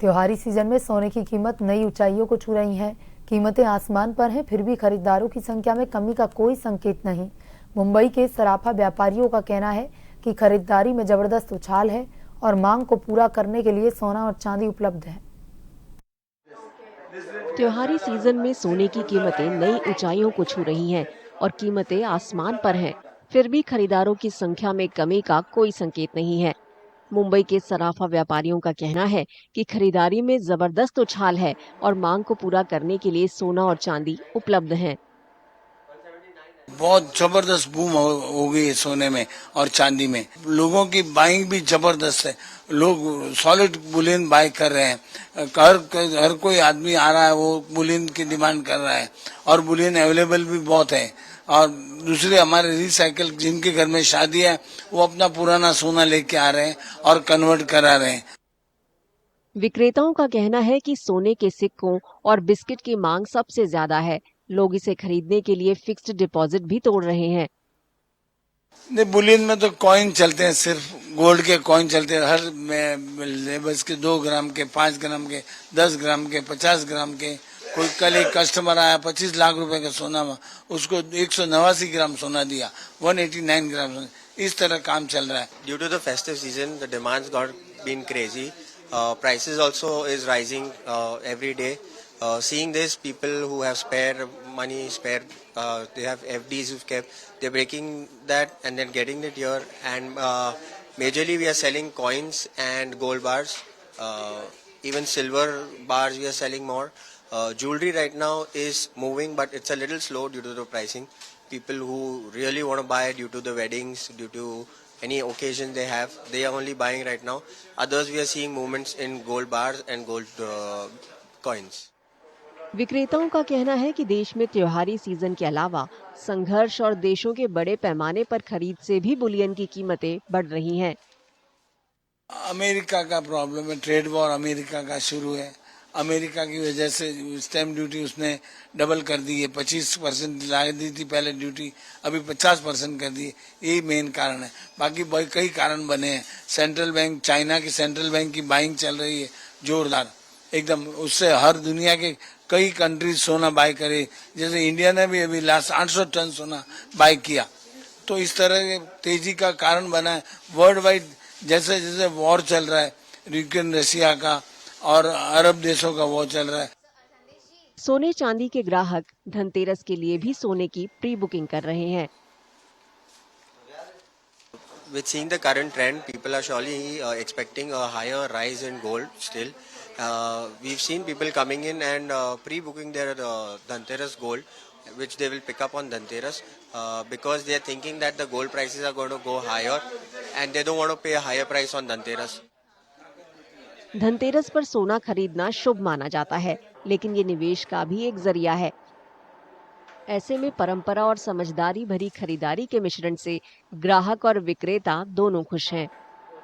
त्योहारी सीजन में सोने की कीमत नई ऊंचाइयों को छू रही है। कीमतें आसमान पर हैं, फिर भी खरीदारों की संख्या में कमी का कोई संकेत नहीं। मुंबई के सराफा व्यापारियों का कहना है कि खरीदारी में जबरदस्त उछाल है और मांग को पूरा करने के लिए सोना और चांदी उपलब्ध है। त्योहारी सीजन में सोने की कीमतें नई ऊंचाइयों को छू रही हैं और कीमतें आसमान पर हैं। फिर भी खरीदारों की संख्या में कमी का कोई संकेत नहीं है। मुंबई के सराफा व्यापारियों का कहना है कि खरीदारी में जबरदस्त उछाल है और मांग को पूरा करने के लिए सोना और चांदी उपलब्ध हैं। बहुत जबरदस्त बूम हो गई है सोने में और चांदी में। लोगों की बाइंग भी जबरदस्त है। लोग सॉलिड बुलियन बाय कर रहे हैं। हर कोई आदमी आ रहा है, वो बुलियन की डिमांड कर रहा है और बुलियन अवेलेबल भी बहुत है। और दूसरे हमारे रिसाइकल जिनके घर में शादी है, वो अपना पुराना सोना लेके आ रहे हैं और कन्वर्ट करा रहे हैं। विक्रेताओं का कहना है कि सोने के सिक्कों और बिस्किट की मांग सबसे ज्यादा है। लोग इसे खरीदने के लिए फिक्स्ड डिपॉजिट भी तोड़ रहे हैं। नहीं, बुलियन में तो कॉइन चलते हैं, सिर्फ गोल्ड के कॉइन चलते हैं। हर लेबर्स के 2 ग्राम के, 5 ग्राम के, 10 ग्राम के, 50 ग्राम के। कोई कल एक कस्टमर आया 25 लाख रुपए का सोना, उसको 189 ग्राम सोना दिया, 189 ग्राम सोना। इस तरह काम चल रहा है। Due to the festive season, the demands got been crazy. Prices also is rising every day. Seeing this, people who have spare money, they have FDs who've kept, they're breaking that and then getting it here. And majorly we are selling coins and gold bars. Even silver bars we are selling more. Jewelry right now is moving, but it's a little slow due to the pricing. People who really want to buy due to the weddings, due to any occasion they have, they are only buying right now. Others we are seeing movements in gold bars and gold coins. विक्रेताओं का कहना है कि देश में त्योहारी season के अलावा संघर्ष और देशों के बड़े पैमाने पर खरीद से भी बुलियन की कीमतें बढ़ रही हैं। अमेरिका का प्रॉब्लम है, ट्रेड वॉर अमेरिका का शुरू है। अमेरिका की वजह से स्टैम्प ड्यूटी उसने डबल कर दी है। 25% लगा दी थी पहले ड्यूटी, अभी 50% कर दी है। यही मेन कारण है। बाकी कई कारण बने हैं। सेंट्रल बैंक, चाइना की सेंट्रल बैंक की बाइंग चल रही है जोरदार एकदम। उससे हर दुनिया के कई कंट्रीज सोना बाय करे। जैसे इंडिया ने भी अभी लास्ट 800 टन सोना बाय किया। तो इस तरह के तेजी का कारण बना है। वर्ल्ड वाइड जैसे जैसे वॉर चल रहा है, यूक्रेन रशिया का और अरब देशों का वॉर चल रहा है। सोने चांदी के ग्राहक धनतेरस के लिए भी सोने की प्री बुकिंग कर रहे हैं। With seeing the current trend, people are surely expecting a higher rise in gold still. We've seen people coming in and pre-booking their Dhanteras gold, which they will pick up on Dhanteras because they are thinking that the gold prices are going to go higher and they don't want to pay a higher price on Dhanteras. Dhanteras पर सोना खरीदना शुभ माना जाता है, लेकिन ये निवेश का भी एक जरिया है। ऐसे में परंपरा और समझदारी भरी खरीदारी के मिश्रण से ग्राहक और विक्रेता दोनों खुश हैं।